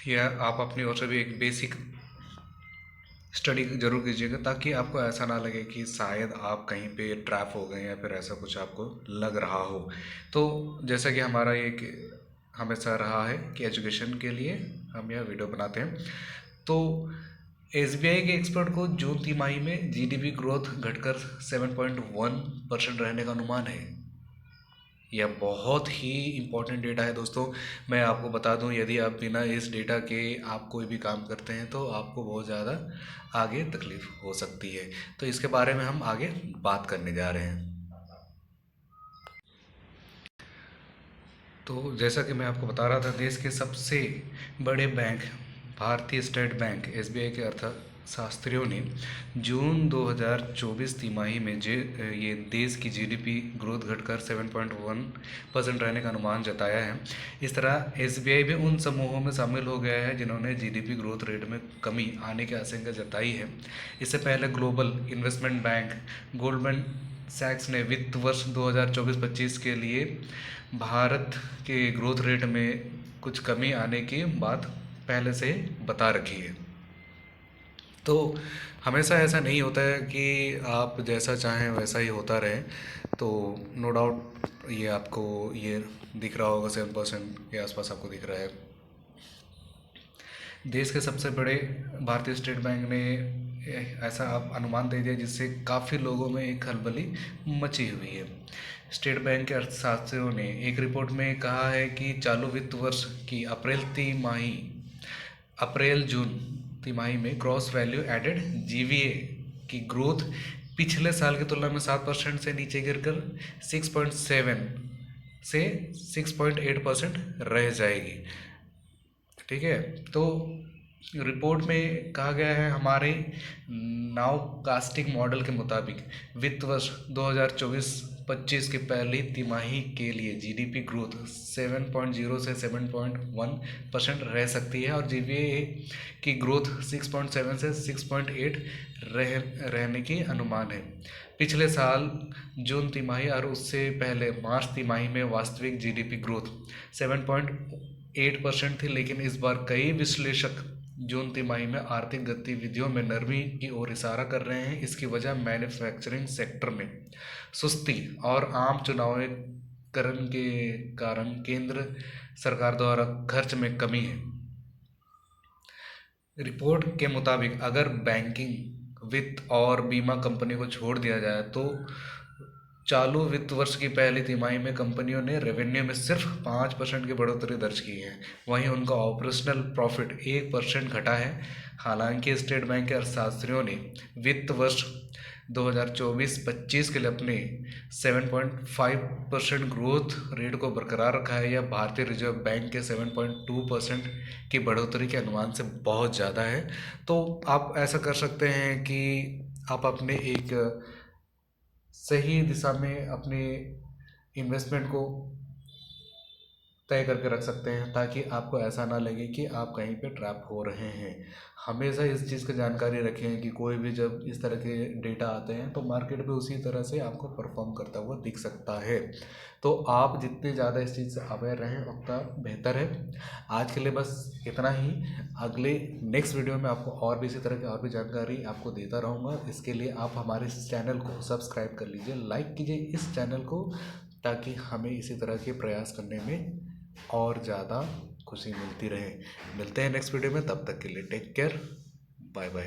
या आप अपनी ओर से भी एक बेसिक स्टडी ज़रूर कीजिएगा, ताकि आपको ऐसा ना लगे कि शायद आप कहीं पे ट्रैप हो गए या फिर ऐसा कुछ आपको लग रहा हो। तो जैसा कि हमारा एक हमेशा रहा है कि एजुकेशन के लिए हम यह वीडियो बनाते हैं। तो एसबीआई के एक्सपर्ट को जून तिमाही में जीडीपी ग्रोथ घटकर 7.1% रहने का अनुमान है। यह बहुत ही इम्पोर्टेंट डेटा है दोस्तों। मैं आपको बता दूं, यदि आप बिना इस डेटा के आप कोई भी काम करते हैं तो आपको बहुत ज़्यादा आगे तकलीफ हो सकती है। तो इसके बारे में हम आगे बात करने जा रहे हैं। तो जैसा कि मैं आपको बता रहा था, देश के सबसे बड़े बैंक भारतीय स्टेट बैंक एसबीआई के अर्थशास्त्रियों ने जून 2024 तिमाही में ये देश की जीडीपी ग्रोथ घटकर 7.1% रहने का अनुमान जताया है। इस तरह एसबीआई भी उन समूहों में शामिल हो गया है जिन्होंने जीडीपी ग्रोथ रेट में कमी आने की आशंका जताई है। इससे पहले ग्लोबल इन्वेस्टमेंट बैंक गोल्डमैन सैक्स ने वित्त वर्ष 2024-25 के लिए भारत के ग्रोथ रेट में कुछ कमी आने की बात पहले से बता रखी है। तो हमेशा ऐसा नहीं होता है कि आप जैसा चाहें वैसा ही होता रहे। तो नो डाउट ये आपको ये दिख रहा होगा, 7% के आसपास आपको दिख रहा है। देश के सबसे बड़े भारतीय स्टेट बैंक ने ऐसा आप अनुमान दे दिया जिससे काफ़ी लोगों में एक खलबली मची हुई है। स्टेट बैंक के अर्थशास्त्रियों ने एक रिपोर्ट में कहा है कि चालू वित्त वर्ष की अप्रैल जून तिमाही में ग्रॉस वैल्यू एडेड जीवीए की ग्रोथ पिछले साल की तुलना में 7% से नीचे गिरकर 6.7 से 6.8% रह जाएगी। ठीक है। तो रिपोर्ट में कहा गया है, हमारे नाउ कास्टिंग मॉडल के मुताबिक वित्त वर्ष 2024-25 की पहली तिमाही के लिए जीडीपी ग्रोथ 7.0 से 7.1% रह सकती है और जीवीए की ग्रोथ 6.7 से 6.8 रहने की अनुमान है। पिछले साल जून तिमाही और उससे पहले मार्च तिमाही में वास्तविक जीडीपी ग्रोथ 7.8% थी, लेकिन इस बार कई विश्लेषक जून तिमाही में आर्थिक गतिविधियों में नरमी की ओर इशारा कर रहे हैं। इसकी वजह मैन्युफैक्चरिंग सेक्टर में सुस्ती और आम चुनावीकरण के कारण केंद्र सरकार द्वारा खर्च में कमी है। रिपोर्ट के मुताबिक अगर बैंकिंग, वित्त और बीमा कंपनी को छोड़ दिया जाए तो चालू वित्त वर्ष की पहली तिमाही में कंपनियों ने रेवेन्यू में सिर्फ 5% की बढ़ोतरी दर्ज की है। वहीं उनका ऑपरेशनल प्रॉफिट 1% घटा है। हालांकि स्टेट बैंक के अर्थशास्त्रियों ने वित्त वर्ष 2024-25 के लिए अपने 7.5% ग्रोथ रेट को बरकरार रखा है। यह भारतीय रिजर्व बैंक के 7.2% की बढ़ोतरी के अनुमान से बहुत ज़्यादा है। तो आप ऐसा कर सकते हैं कि आप अपने एक सही दिशा में अपने इन्वेस्टमेंट को तय करके रख सकते हैं, ताकि आपको ऐसा ना लगे कि आप कहीं पे ट्रैप हो रहे हैं। हमेशा इस चीज़ की जानकारी रखें कि कोई भी जब इस तरह के डेटा आते हैं तो मार्केट भी उसी तरह से आपको परफॉर्म करता हुआ दिख सकता है। तो आप जितने ज़्यादा इस चीज़ से अवेयर रहें उतना बेहतर है। आज के लिए बस इतना ही। अगले नेक्स्ट वीडियो में आपको और भी इसी तरह की और भी जानकारी आपको देता रहूँगा। इसके लिए आप हमारे इस चैनल को सब्सक्राइब कर लीजिए, लाइक कीजिए इस चैनल को, ताकि हमें इसी तरह के प्रयास करने में और ज़्यादा खुशी मिलती रहे। मिलते हैं नेक्स्ट वीडियो में, तब तक के लिए टेक केयर, बाय बाय।